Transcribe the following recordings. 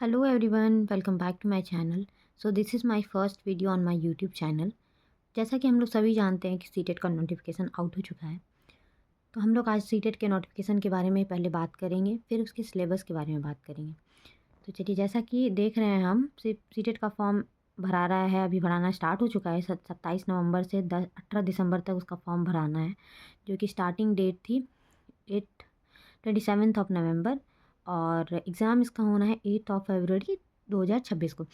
Hello everyone, welcome back to my channel. So this is my first video on my YouTube channel. जैसा कि हम लोग सभी जानते हैं कि सीटेट का नोटिफिकेशन आउट हो चुका है, तो हम लोग आज सीटेट के नोटिफिकेशन के बारे में पहले बात करेंगे, फिर उसके सिलेबस के बारे में बात करेंगे। तो चलिए, जैसा कि देख रहे हैं हम सीटेट का फॉर्म भरा रहा है, अभी भराना स्टार्ट हो चुका है। 27 नवंबर से 18 दिसंबर तक उसका फॉर्म भराना है, जो कि स्टार्टिंग डेट थी 27 नवंबर। और एग्ज़ाम इसका होना है 8 फरवरी 2026 को,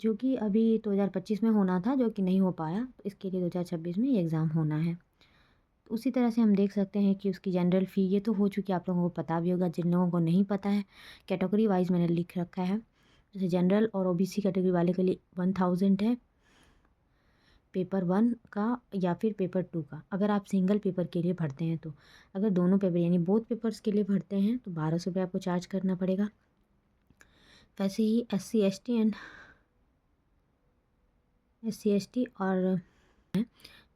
जो कि अभी 2025 में होना था, जो कि नहीं हो पाया। तो इसके लिए 2026 में ये एग्ज़ाम होना है। तो उसी तरह से हम देख सकते हैं कि उसकी जनरल फ़ी ये तो हो चुकी है, आप लोगों को पता भी होगा। जिन लोगों को नहीं पता है, कैटेगरी वाइज मैंने लिख रखा है। जैसे जनरल और ओबीसी कैटेगरी वाले के लिए 1000 है पेपर 1 का या फिर पेपर 2 का, अगर आप सिंगल पेपर के लिए भरते हैं तो। अगर दोनों पेपर यानी बोथ पेपर्स के लिए भरते हैं तो 1200 रुपये आपको चार्ज करना पड़ेगा। वैसे ही एस सी एस टी और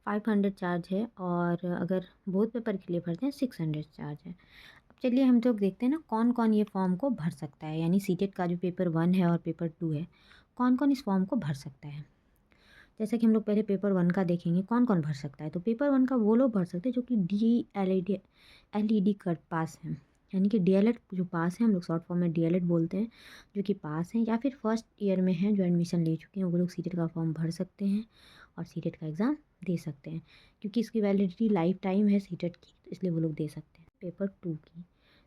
500 चार्ज है, और अगर बोथ पेपर के लिए भरते हैं 600 चार्ज है। अब चलिए हम लोग देखते हैं ना, कौन कौन ये फॉर्म को भर सकता है, यानी सीटेट का जो पेपर 1 है और पेपर 2 है, कौन कौन इस फॉर्म को भर सकता है। जैसा कि हम लोग पहले पेपर 1 का देखेंगे कौन कौन भर सकता है। तो पेपर 1 का वो लोग भर सकते हैं जो कि DLED कर पास हैं, यानी कि DLED जो पास हैं, हम लोग शॉर्ट फॉर्म में DLED बोलते हैं, जो कि पास हैं या फिर फर्स्ट ईयर में हैं, जो एडमिशन ले चुके हैं, वो लोग सीटेट का फॉर्म भर सकते हैं और सीटेट का एग्ज़ाम दे सकते हैं। क्योंकि इसकी वैलिडिटी लाइफ टाइम है सीटेट की, तो इसलिए वो लोग दे सकते हैं। पेपर 2 की,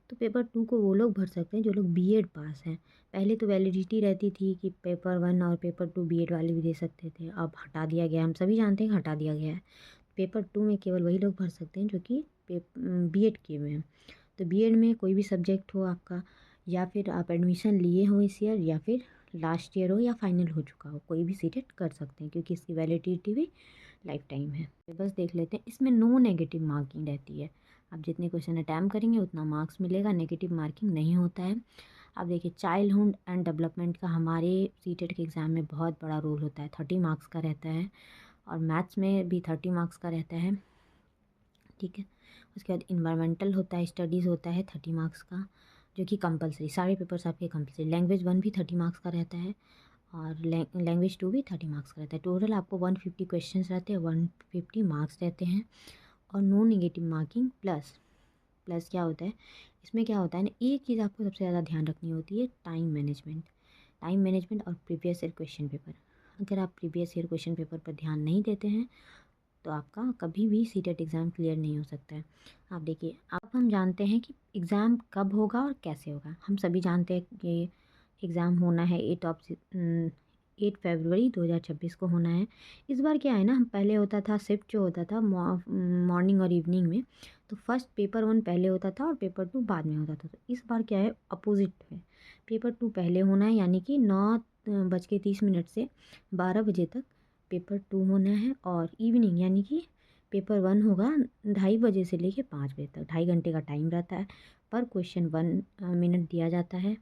तो पेपर 2 को वो लोग भर सकते हैं जो लोग बीएड पास हैं। पहले तो वैलिडिटी रहती थी कि पेपर 1 और पेपर 2 बीएड वाले भी दे सकते थे, अब हटा दिया गया। हम सभी जानते हैं कि हटा दिया गया है। पेपर 2 में केवल वही लोग भर सकते हैं जो कि बीएड किए हुए हैं। तो बीएड में कोई भी सब्जेक्ट हो आपका, या फिर आप एडमिशन लिए हो इस ईयर, या फिर लास्ट ईयर हो, या फाइनल हो चुका हो, कोई भी सीटेट कर सकते हैं, क्योंकि इसकी वैलिडिटी भी लाइफ टाइम है। बस देख लेते हैं, इसमें नो नेगेटिव मार्किंग रहती है। आप जितने क्वेश्चन अटैम्प्ट करेंगे उतना मार्क्स मिलेगा, नेगेटिव मार्किंग नहीं होता है। अब देखिए, चाइल्डहुड एंड डेवलपमेंट का हमारे सीटेट के एग्ज़ाम में बहुत बड़ा रोल होता है, 30 मार्क्स का रहता है, और मैथ्स में भी 30 मार्क्स का रहता है। ठीक है, उसके बाद इन्वायरमेंटल होता है, स्टडीज़ होता है 30 मार्क्स का, जो कि कंपलसरी, सारे पेपर्स आपके कंपलसरी। लैंग्वेज 1 भी 30 मार्क्स का रहता है, और लैंग्वेज 2 भी 30 मार्क्स का रहता है। टोटल आपको 150 क्वेश्चन रहते हैं, 150 मार्क्स रहते हैं। और no negative marking plus plus क्या होता है, इसमें क्या होता है ना, एक चीज़ आपको सबसे ज़्यादा ध्यान रखनी होती है, टाइम मैनेजमेंट और प्रीवियस ईयर क्वेश्चन पेपर। अगर आप प्रीवियस ईयर क्वेश्चन पेपर पर ध्यान नहीं देते हैं तो आपका कभी भी सीटेट एग्ज़ाम क्लियर नहीं हो सकता है। आप देखिए, अब हम जानते हैं कि एग्ज़ाम कब होगा और कैसे होगा। हम सभी जानते हैं कि एग्ज़ाम होना है 8 फरवरी 2026 को होना है। इस बार क्या है ना, हम पहले होता था शिफ्ट जो होता था मॉर्निंग और इवनिंग में, तो फर्स्ट पेपर 1 पहले होता था और पेपर 2 बाद में होता था। तो इस बार क्या है, अपोजिट है, पेपर 2 पहले होना है, यानी कि 9:30 से 12 बजे तक पेपर 2 होना है। और इवनिंग यानी कि पेपर 1 होगा 2:30 बजे से लेके 5 बजे तक, 2.5 घंटे का टाइम रहता है। पर क्वेश्चन 1 मिनट दिया जाता है,